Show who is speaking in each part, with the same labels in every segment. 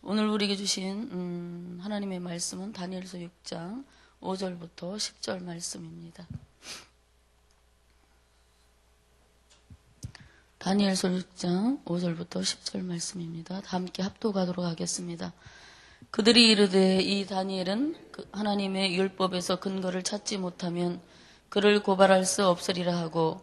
Speaker 1: 오늘 우리에게 주신 하나님의 말씀은 다니엘서 6장 5절부터 10절 말씀입니다. 다니엘서 6장 5절부터 10절 말씀입니다. 다 함께 합독하도록 하겠습니다. 그들이 이르되 이 다니엘은 하나님의 율법에서 근거를 찾지 못하면 그를 고발할 수 없으리라 하고,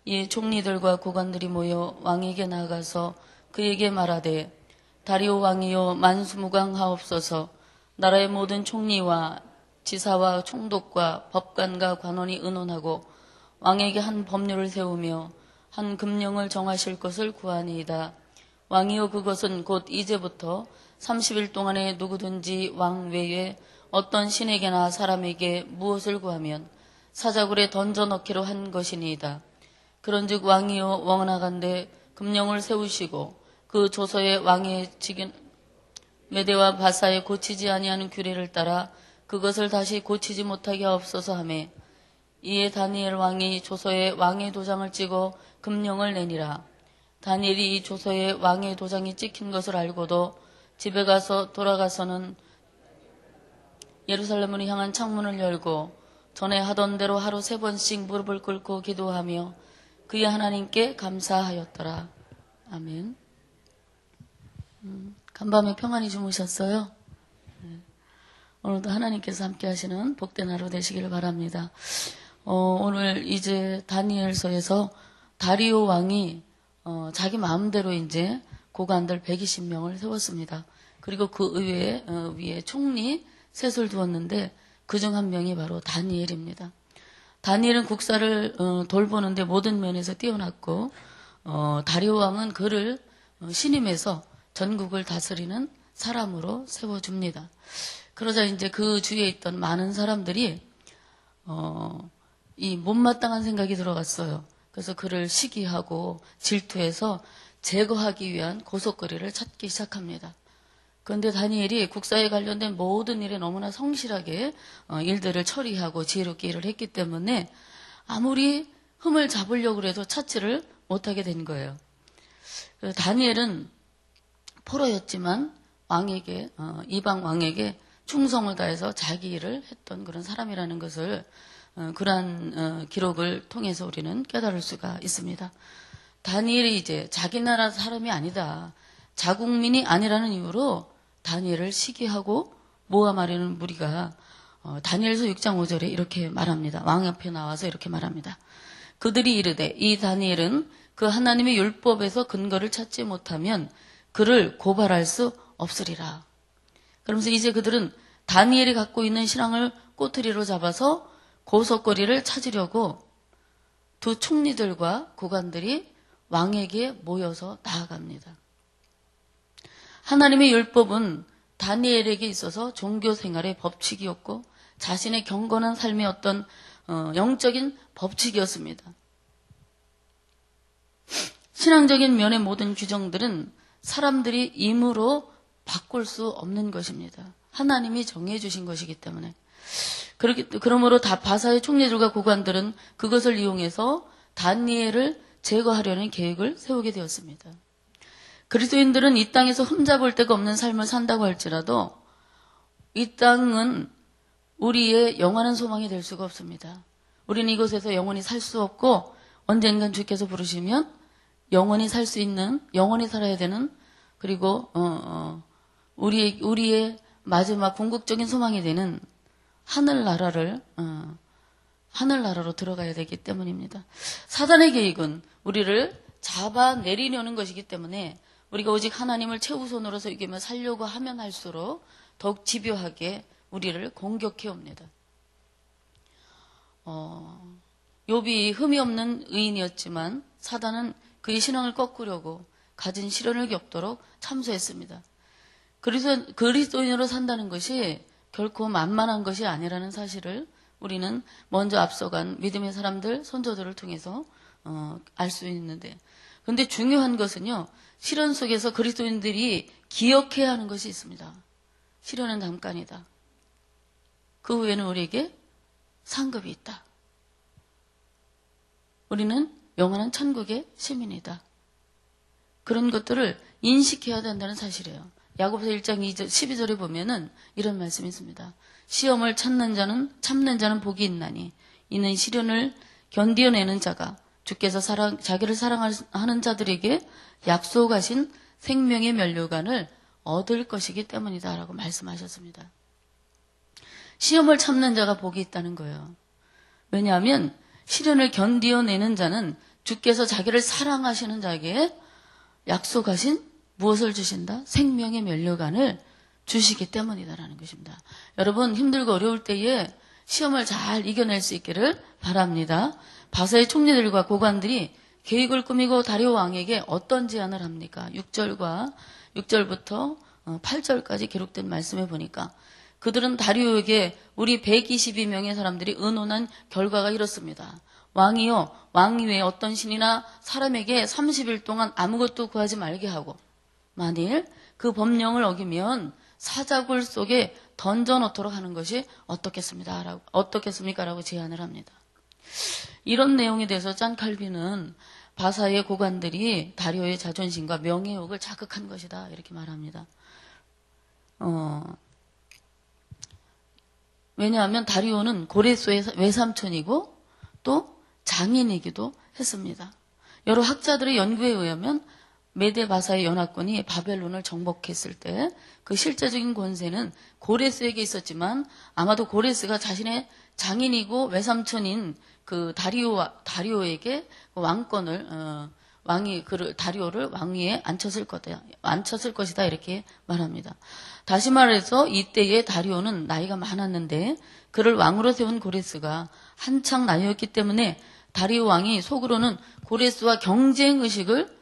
Speaker 1: 이 총리들과 고관들이 모여 왕에게 나아가서 그에게 말하되, 다리오 왕이여 만수무강하옵소서. 나라의 모든 총리와 지사와 총독과 법관과 관원이 의논하고 왕에게 한 법률을 세우며 한 금령을 정하실 것을 구하니이다. 왕이여 그것은 곧 이제부터 30일 동안에 누구든지 왕 외에 어떤 신에게나 사람에게 무엇을 구하면 사자굴에 던져 넣기로 한 것이니이다. 그런즉 왕이여 원하간대 금령을 세우시고 그 조서에 왕의 직인 메대와 바사에 고치지 아니하는 규례를 따라 그것을 다시 고치지 못하게 하옵소서 하며, 이에 다니엘 왕이 조서에 왕의 도장을 찍어 금령을 내니라. 다니엘이 이 조서에 왕의 도장이 찍힌 것을 알고도 집에 가서 돌아가서는 예루살렘으로 향한 창문을 열고 전에 하던 대로 하루 3번씩 무릎을 꿇고 기도하며 그의 하나님께 감사하였더라. 아멘. 간밤에 평안히 주무셨어요? 네. 오늘도 하나님께서 함께 하시는 복된 하루 되시길 바랍니다. 오늘 이제 다니엘서에서 다리오 왕이 자기 마음대로 이제 고관들 120명을 세웠습니다. 그리고 그 의회에 위에 총리 셋을 두었는데 그중 한 명이 바로 다니엘입니다. 다니엘은 국사를 돌보는데 모든 면에서 뛰어났고, 다리오 왕은 그를 신임해서 전국을 다스리는 사람으로 세워줍니다. 그러자 이제 그 주위에 있던 많은 사람들이 이 못마땅한 생각이 들어갔어요. 그래서 그를 시기하고 질투해서 제거하기 위한 고속거리를 찾기 시작합니다. 그런데 다니엘이 국사에 관련된 모든 일에 너무나 성실하게 일들을 처리하고 지혜롭게 일을 했기 때문에 아무리 흠을 잡으려고 해도 찾지를 못하게 된 거예요. 다니엘은 포로였지만 왕에게 이방 왕에게 충성을 다해서 자기 일을 했던 그런 사람이라는 것을 그러한 기록을 통해서 우리는 깨달을 수가 있습니다. 다니엘이 이제 자기 나라 사람이 아니다, 자국민이 아니라는 이유로 다니엘을 시기하고 모함하려는 무리가 다니엘서 6장 5절에 이렇게 말합니다. 왕 앞에 나와서 이렇게 말합니다. 그들이 이르되 이 다니엘은 그 하나님의 율법에서 근거를 찾지 못하면 그를 고발할 수 없으리라. 그러면서 이제 그들은 다니엘이 갖고 있는 신앙을 꼬투리로 잡아서 고속거리를 찾으려고 두 총리들과 고관들이 왕에게 모여서 나아갑니다. 하나님의 율법은 다니엘에게 있어서 종교 생활의 법칙이었고 자신의 경건한 삶의 어떤 영적인 법칙이었습니다. 신앙적인 면의 모든 규정들은 사람들이 임으로 바꿀 수 없는 것입니다. 하나님이 정해주신 것이기 때문에. 그러므로 바사의 총리들과 고관들은 그것을 이용해서 다니엘을 제거하려는 계획을 세우게 되었습니다. 그리스도인들은 이 땅에서 흠잡을 데가 없는 삶을 산다고 할지라도 이 땅은 우리의 영원한 소망이 될 수가 없습니다. 우리는 이곳에서 영원히 살 수 없고 언젠간 주께서 부르시면 영원히 살 수 있는, 영원히 살아야 되는, 그리고 우리의 마지막 궁극적인 소망이 되는 하늘나라로 들어가야 되기 때문입니다. 사단의 계획은 우리를 잡아내리려는 것이기 때문에 우리가 오직 하나님을 최우선으로 여기며 살려고 하면 할수록 더욱 집요하게 우리를 공격해 옵니다. 욥이 흠이 없는 의인이었지만 사단은 그의 신앙을 꺾으려고 가진 시련을 겪도록 참소했습니다. 그리스도인으로 산다는 것이 결코 만만한 것이 아니라는 사실을 우리는 먼저 앞서간 믿음의 사람들, 선조들을 통해서 알 수 있는데, 그런데 중요한 것은요, 시련 속에서 그리스도인들이 기억해야 하는 것이 있습니다. 시련은 잠깐이다. 그 후에는 우리에게 상급이 있다. 우리는 영원한 천국의 시민이다. 그런 것들을 인식해야 된다는 사실이에요. 야고보서 1장 12절에 보면은 이런 말씀이 있습니다. 시험을 참는 자는 복이 있나니 이는 시련을 견디어내는 자가 주께서 자기를 사랑하는 자들에게 약속하신 생명의 면류관을 얻을 것이기 때문이다 라고 말씀하셨습니다. 시험을 참는 자가 복이 있다는 거예요. 왜냐하면 시련을 견디어내는 자는 주께서 자기를 사랑하시는 자에게 약속하신 무엇을 주신다? 생명의 면류관을 주시기 때문이다라는 것입니다. 여러분 힘들고 어려울 때에 시험을 잘 이겨낼 수 있기를 바랍니다. 바사의 총리들과 고관들이 계획을 꾸미고 다리오 왕에게 어떤 제안을 합니까? 6절부터 8절까지 기록된 말씀에 보니까 그들은 다리오에게 우리 122명의 사람들이 의논한 결과가 이렇습니다. 왕이요, 왕 외에 어떤 신이나 사람에게 30일 동안 아무것도 구하지 말게 하고 만일 그 법령을 어기면 사자굴 속에 던져놓도록 하는 것이 어떻겠습니까? 라고 제안을 합니다. 이런 내용에 대해서 짠 칼빈은 바사의 고관들이 다리오의 자존심과 명예욕을 자극한 것이다 이렇게 말합니다. 왜냐하면 다리오는 고레스의 외삼촌이고 또 장인이기도 했습니다. 여러 학자들의 연구에 의하면 메데 바사의 연합군이 바벨론을 정복했을 때 그 실제적인 권세는 고레스에게 있었지만 아마도 고레스가 자신의 장인이고 외삼촌인 그 다리오에게 왕권을 다리오를 왕위에 앉혔을 것이다 이렇게 말합니다. 다시 말해서 이때의 다리오는 나이가 많았는데 그를 왕으로 세운 고레스가 한창 나이였기 때문에 다리오 왕이 속으로는 고레스와 경쟁 의식을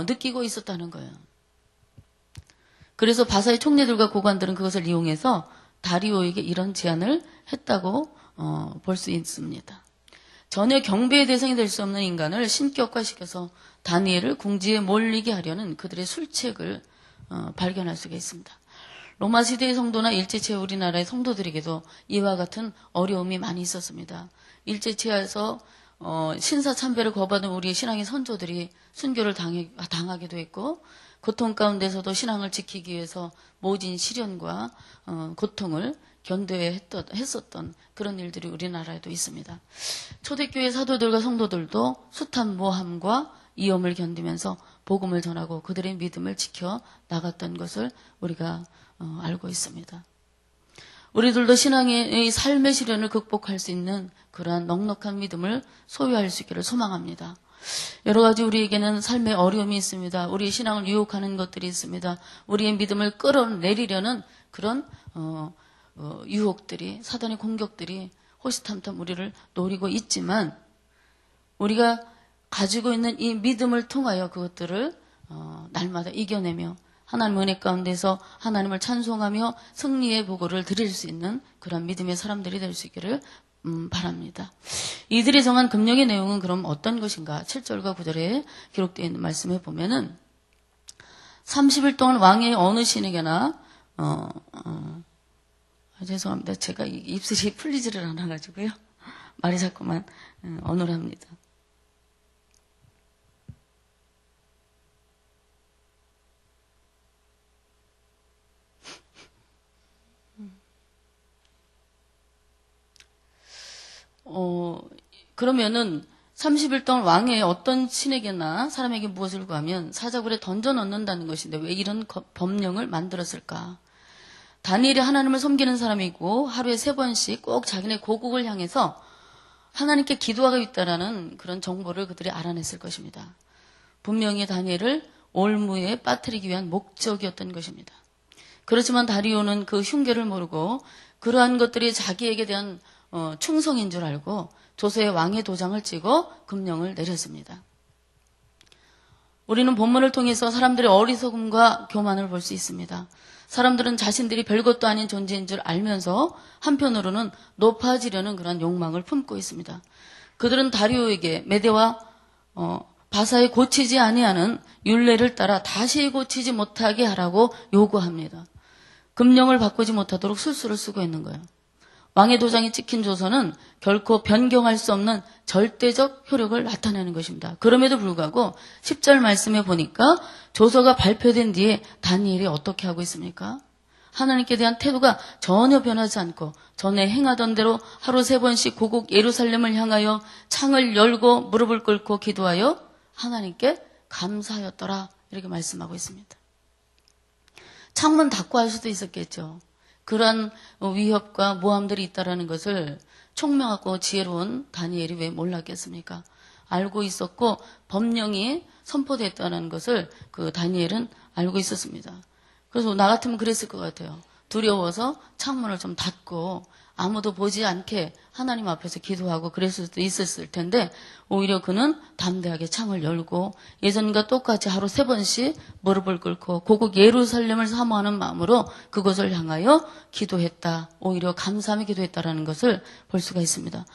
Speaker 1: 느끼고 있었다는 거예요. 그래서 바사의 총리들과 고관들은 그것을 이용해서 다리오에게 이런 제안을 했다고 볼 수 있습니다. 전혀 경배의 대상이 될 수 없는 인간을 신격화시켜서 다니엘을 궁지에 몰리게 하려는 그들의 술책을 발견할 수가 있습니다. 로마 시대의 성도나 일제치하 우리나라의 성도들에게도 이와 같은 어려움이 많이 있었습니다. 일제치하에서 신사참배를 거부하는 우리의 신앙의 선조들이 순교를 당하기도 했고 고통 가운데서도 신앙을 지키기 위해서 모진 시련과 고통을 견뎌야 했었던 그런 일들이 우리나라에도 있습니다. 초대교회 사도들과 성도들도 숱한 모함과 위험을 견디면서 복음을 전하고 그들의 믿음을 지켜 나갔던 것을 우리가 알고 있습니다. 우리들도 신앙의 삶의 시련을 극복할 수 있는 그러한 넉넉한 믿음을 소유할 수 있기를 소망합니다. 여러 가지 우리에게는 삶의 어려움이 있습니다. 우리의 신앙을 유혹하는 것들이 있습니다. 우리의 믿음을 끌어내리려는 그런 유혹들이, 사단의 공격들이 호시탐탐 우리를 노리고 있지만 우리가 가지고 있는 이 믿음을 통하여 그것들을 날마다 이겨내며 하나님 은혜 가운데서 하나님을 찬송하며 승리의 보고를 드릴 수 있는 그런 믿음의 사람들이 될 수 있기를 바랍니다. 이들이 정한 금령의 내용은 그럼 어떤 것인가? 7절과 9절에 기록되어 있는 말씀에 보면은 30일 동안 왕의 어느 신에게나 죄송합니다. 제가 입술이 풀리지를 않아가지고요. 말이 자꾸만 어눌합니다. 그러면은 30일 동안 왕의 어떤 신에게나 사람에게 무엇을 구하면 사자굴에 던져 넣는다는 것인데 왜 이런 법령을 만들었을까? 다니엘이 하나님을 섬기는 사람이고 하루에 3번씩 꼭 자기네 고국을 향해서 하나님께 기도하고 있다라는 그런 정보를 그들이 알아냈을 것입니다. 분명히 다니엘을 올무에 빠뜨리기 위한 목적이었던 것입니다. 그렇지만 다리오는 그 흉계를 모르고 그러한 것들이 자기에게 대한 충성인 줄 알고 조서의 왕의 도장을 찍어 금령을 내렸습니다. 우리는 본문을 통해서 사람들의 어리석음과 교만을 볼 수 있습니다. 사람들은 자신들이 별것도 아닌 존재인 줄 알면서 한편으로는 높아지려는 그런 욕망을 품고 있습니다. 그들은 다리오에게 메대와 바사에 고치지 아니하는 율례를 따라 다시 고치지 못하게 하라고 요구합니다. 금령을 바꾸지 못하도록 술수를 쓰고 있는 거예요. 왕의 도장이 찍힌 조서는 결코 변경할 수 없는 절대적 효력을 나타내는 것입니다. 그럼에도 불구하고 10절 말씀에 보니까 조서가 발표된 뒤에 다니엘이 어떻게 하고 있습니까? 하나님께 대한 태도가 전혀 변하지 않고 전에 행하던 대로 하루 3번씩 고국 예루살렘을 향하여 창을 열고 무릎을 꿇고 기도하여 하나님께 감사하였더라, 이렇게 말씀하고 있습니다. 창문 닫고 할 수도 있었겠죠. 그러한 위협과 모함들이 있다는 것을 총명하고 지혜로운 다니엘이 왜 몰랐겠습니까? 알고 있었고 법령이 선포됐다는 것을 그 다니엘은 알고 있었습니다. 그래서 나 같으면 그랬을 것 같아요. 두려워서 창문을 좀 닫고 아무도 보지 않게 하나님 앞에서 기도하고 그랬을 수도 있었을 텐데, 오히려 그는 담대하게 창을 열고 예전과 똑같이 하루 3번씩 무릎을 꿇고 고국 예루살렘을 사모하는 마음으로 그곳을 향하여 기도했다. 오히려 감사하며 기도했다라는 것을 볼 수가 있습니다.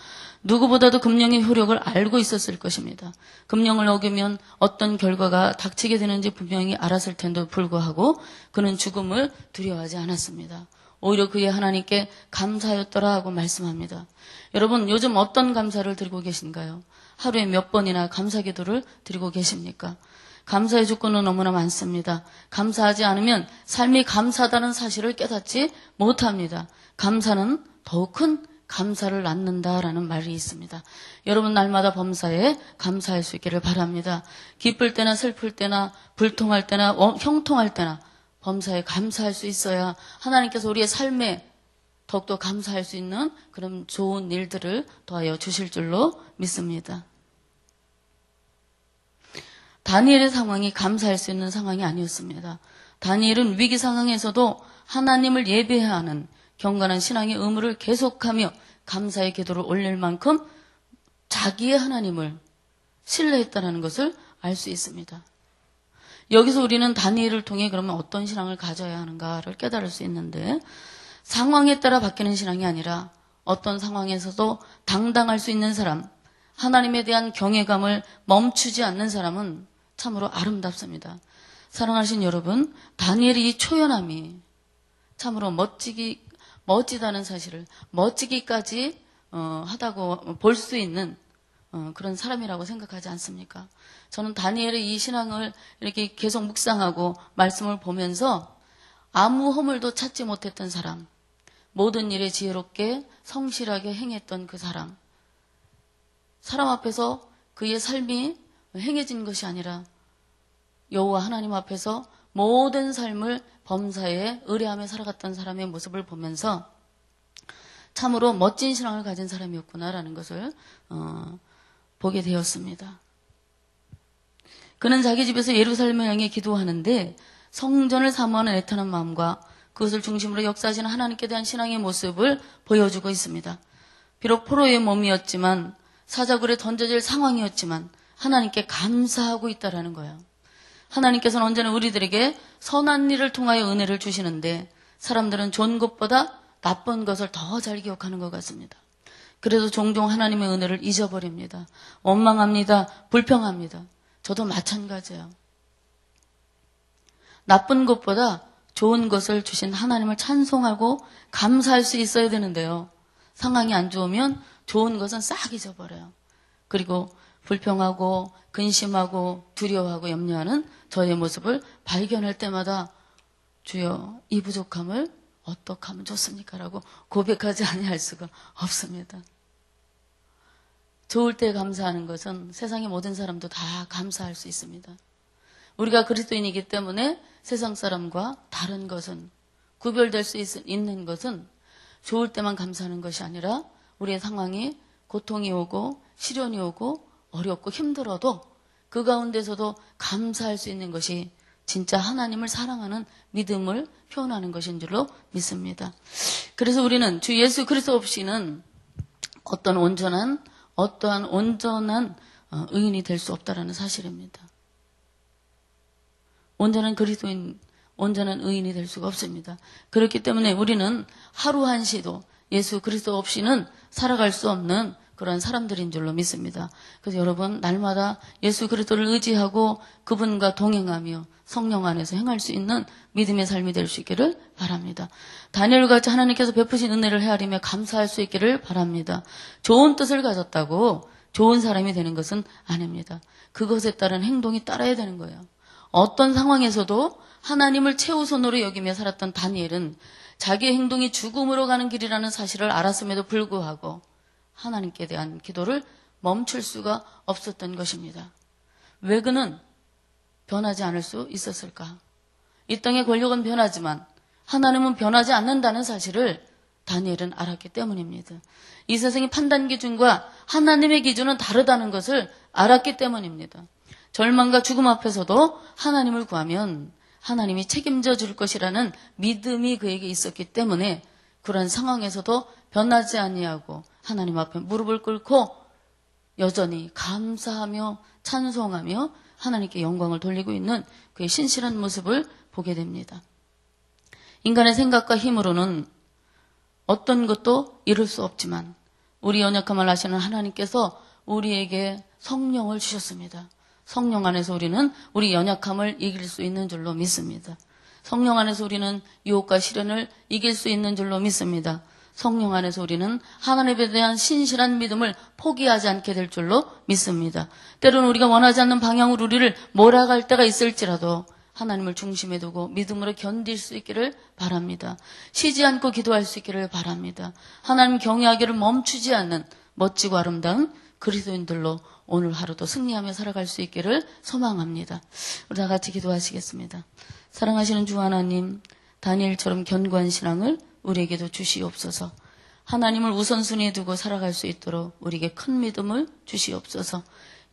Speaker 1: 누구보다도 금령의 효력을 알고 있었을 것입니다. 금령을 어기면 어떤 결과가 닥치게 되는지 분명히 알았을 텐데도 불구하고 그는 죽음을 두려워하지 않았습니다. 오히려 그의 하나님께 감사하였더라 하고 말씀합니다. 여러분, 요즘 어떤 감사를 드리고 계신가요? 하루에 몇 번이나 감사 기도를 드리고 계십니까? 감사의 조건은 너무나 많습니다. 감사하지 않으면 삶이 감사하다는 사실을 깨닫지 못합니다. 감사는 더욱 큰 감사를 낳는다라는 말이 있습니다. 여러분, 날마다 범사에 감사할 수 있기를 바랍니다. 기쁠 때나 슬플 때나 불통할 때나 형통할 때나 범사에 감사할 수 있어야 하나님께서 우리의 삶에 더욱더 감사할 수 있는 그런 좋은 일들을 더하여 주실 줄로 믿습니다. 다니엘의 상황이 감사할 수 있는 상황이 아니었습니다. 다니엘은 위기 상황에서도 하나님을 예배해야 하는 경건한 신앙의 의무를 계속하며 감사의 기도를 올릴 만큼 자기의 하나님을 신뢰했다는 것을 알 수 있습니다. 여기서 우리는 다니엘을 통해 그러면 어떤 신앙을 가져야 하는가를 깨달을 수 있는데, 상황에 따라 바뀌는 신앙이 아니라 어떤 상황에서도 당당할 수 있는 사람, 하나님에 대한 경외감을 멈추지 않는 사람은 참으로 아름답습니다. 사랑하신 여러분, 다니엘의 이 초연함이 참으로 멋지다는 사실을, 멋지기까지 하다고 볼 수 있는 그런 사람이라고 생각하지 않습니까? 저는 다니엘의 이 신앙을 이렇게 계속 묵상하고 말씀을 보면서 아무 허물도 찾지 못했던 사람, 모든 일에 지혜롭게 성실하게 행했던 그 사람 앞에서 그의 삶이 행해진 것이 아니라 여호와 하나님 앞에서 모든 삶을 범사에 의뢰하며 살아갔던 사람의 모습을 보면서 참으로 멋진 신앙을 가진 사람이었구나라는 것을 보게 되었습니다. 그는 자기 집에서 예루살렘을 향해 기도하는데 성전을 사모하는 애타는 마음과 그것을 중심으로 역사하시는 하나님께 대한 신앙의 모습을 보여주고 있습니다. 비록 포로의 몸이었지만, 사자굴에 던져질 상황이었지만 하나님께 감사하고 있다라는 거예요. 하나님께서는 언제나 우리들에게 선한 일을 통하여 은혜를 주시는데 사람들은 좋은 것보다 나쁜 것을 더 잘 기억하는 것 같습니다. 그래서 종종 하나님의 은혜를 잊어버립니다. 원망합니다. 불평합니다. 저도 마찬가지예요. 나쁜 것보다 좋은 것을 주신 하나님을 찬송하고 감사할 수 있어야 되는데요. 상황이 안 좋으면 좋은 것은 싹 잊어버려요. 그리고 불평하고 근심하고 두려워하고 염려하는 저의 모습을 발견할 때마다 주여, 이 부족함을 어떻게 하면 좋습니까? 라고 고백하지 아니할 수가 없습니다. 좋을 때 감사하는 것은 세상의 모든 사람도 다 감사할 수 있습니다. 우리가 그리스도인이기 때문에 세상 사람과 다른 것은, 구별될 수 있는 것은 좋을 때만 감사하는 것이 아니라 우리의 상황이 고통이 오고 시련이 오고 어렵고 힘들어도 그 가운데서도 감사할 수 있는 것이 진짜 하나님을 사랑하는 믿음을 표현하는 것인 줄로 믿습니다. 그래서 우리는 주 예수 그리스도 없이는 어떠한 온전한 의인이 될 수 없다라는 사실입니다. 온전한 그리스도인, 온전한 의인이 될 수가 없습니다. 그렇기 때문에 우리는 하루 한시도 예수 그리스도 없이는 살아갈 수 없는 그런 사람들인 줄로 믿습니다. 그래서 여러분 날마다 예수 그리스도를 의지하고 그분과 동행하며 성령 안에서 행할 수 있는 믿음의 삶이 될 수 있기를 바랍니다. 다니엘같이 하나님께서 베푸신 은혜를 헤아리며 감사할 수 있기를 바랍니다. 좋은 뜻을 가졌다고 좋은 사람이 되는 것은 아닙니다. 그것에 따른 행동이 따라야 되는 거예요. 어떤 상황에서도 하나님을 최우선으로 여기며 살았던 다니엘은 자기의 행동이 죽음으로 가는 길이라는 사실을 알았음에도 불구하고 하나님께 대한 기도를 멈출 수가 없었던 것입니다. 왜 그는 변하지 않을 수 있었을까? 이 땅의 권력은 변하지만 하나님은 변하지 않는다는 사실을 다니엘은 알았기 때문입니다. 이 세상의 판단 기준과 하나님의 기준은 다르다는 것을 알았기 때문입니다. 절망과 죽음 앞에서도 하나님을 구하면 하나님이 책임져 줄 것이라는 믿음이 그에게 있었기 때문에 그런 상황에서도 변하지 아니하고 하나님 앞에 무릎을 꿇고 여전히 감사하며 찬송하며 하나님께 영광을 돌리고 있는 그의 신실한 모습을 보게 됩니다. 인간의 생각과 힘으로는 어떤 것도 이룰 수 없지만 우리 연약함을 아시는 하나님께서 우리에게 성령을 주셨습니다. 성령 안에서 우리는 우리 연약함을 이길 수 있는 줄로 믿습니다. 성령 안에서 우리는 유혹과 시련을 이길 수 있는 줄로 믿습니다. 성령 안에서 우리는 하나님에 대한 신실한 믿음을 포기하지 않게 될 줄로 믿습니다. 때로는 우리가 원하지 않는 방향으로 우리를 몰아갈 때가 있을지라도 하나님을 중심에 두고 믿음으로 견딜 수 있기를 바랍니다. 쉬지 않고 기도할 수 있기를 바랍니다. 하나님 경외하기를 멈추지 않는 멋지고 아름다운 그리스도인들로 오늘 하루도 승리하며 살아갈 수 있기를 소망합니다. 우리 다 같이 기도하시겠습니다. 사랑하시는 주 하나님, 다니엘처럼 견고한 신앙을 우리에게도 주시옵소서. 하나님을 우선순위에 두고 살아갈 수 있도록 우리에게 큰 믿음을 주시옵소서.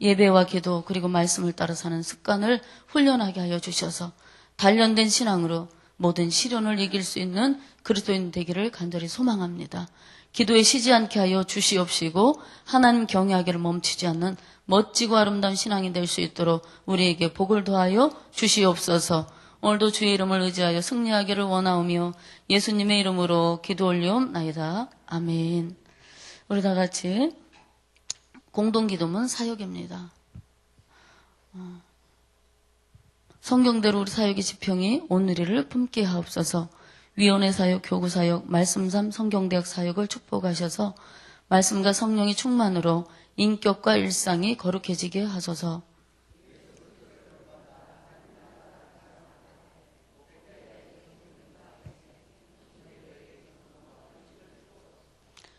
Speaker 1: 예배와 기도 그리고 말씀을 따라 사는 습관을 훈련하게 하여 주셔서 단련된 신앙으로 모든 시련을 이길 수 있는 그리스도인 되기를 간절히 소망합니다. 기도에 쉬지 않게 하여 주시옵시고 하나님 경외하기를 멈추지 않는 멋지고 아름다운 신앙이 될 수 있도록 우리에게 복을 더하여 주시옵소서. 오늘도 주의 이름을 의지하여 승리하기를 원하오며 예수님의 이름으로 기도 올리옵나이다. 아멘. 우리 다 같이 공동기도문 사역입니다. 성경대로 우리 사역의 지평이 오늘이를 품게 하옵소서. 위원회 사역, 교구 사역, 말씀삼 성경대학 사역을 축복하셔서 말씀과 성령의 충만으로 인격과 일상이 거룩해지게 하소서.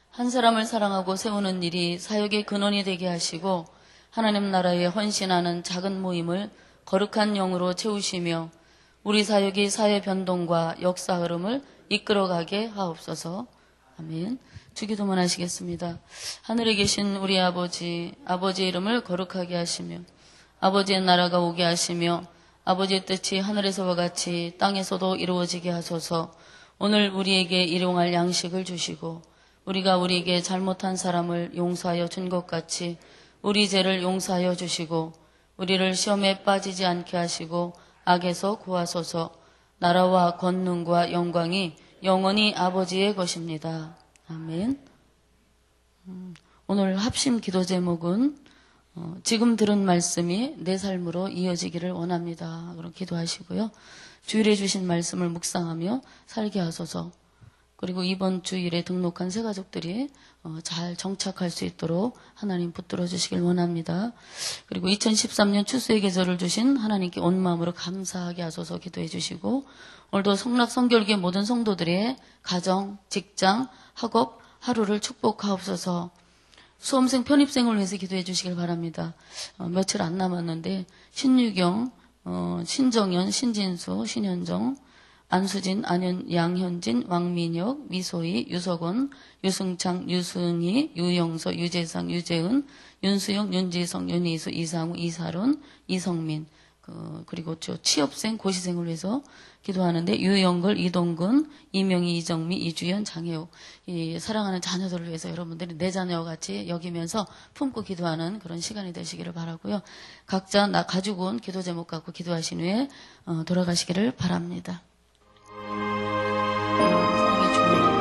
Speaker 1: 한 사람을 사랑하고 세우는 일이 사역의 근원이 되게 하시고 하나님 나라에 헌신하는 작은 모임을 거룩한 영으로 채우시며 우리 사역이 사회 변동과 역사 흐름을 이끌어가게 하옵소서. 아멘. 주기도문 하시겠습니다. 하늘에 계신 우리 아버지, 아버지의 이름을 거룩하게 하시며 아버지의 나라가 오게 하시며 아버지의 뜻이 하늘에서와 같이 땅에서도 이루어지게 하소서. 오늘 우리에게 일용할 양식을 주시고 우리가 우리에게 잘못한 사람을 용서하여 준 것 같이 우리 죄를 용서하여 주시고 우리를 시험에 빠지지 않게 하시고 악에서 구하소서. 나라와 권능과 영광이 영원히 아버지의 것입니다. 아멘. 오늘 합심 기도 제목은 지금 들은 말씀이 내 삶으로 이어지기를 원합니다. 그럼 기도하시고요. 주일에 주신 말씀을 묵상하며 살게 하소서. 그리고 이번 주일에 등록한 새 가족들이 잘 정착할 수 있도록 하나님 붙들어 주시길 원합니다. 그리고 2013년 추수의 계절을 주신 하나님께 온 마음으로 감사하게 하소서 기도해 주시고 오늘도 성락 성결교회 모든 성도들의 가정, 직장, 학업 하루를 축복하옵소서. 수험생 편입생을 위해서 기도해 주시길 바랍니다. 며칠 안 남았는데 신유경, 신정연, 신진수, 신현정, 안수진, 안현, 양현진, 왕민혁, 미소희, 유석원, 유승창, 유승희, 유영서, 유재상, 유재은, 윤수영, 윤지성, 윤희수, 이상우, 이사론, 이성민, 그리고 취업생, 고시생을 위해서 기도하는데 유영걸, 이동근, 이명희, 이정미, 이주연, 장혜옥 이 사랑하는 자녀들을 위해서 여러분들이 내 자녀와 같이 여기면서 품고 기도하는 그런 시간이 되시기를 바라고요. 각자 가지고 온 기도 제목 갖고 기도하신 후에 돌아가시기를 바랍니다. 사랑의 주님,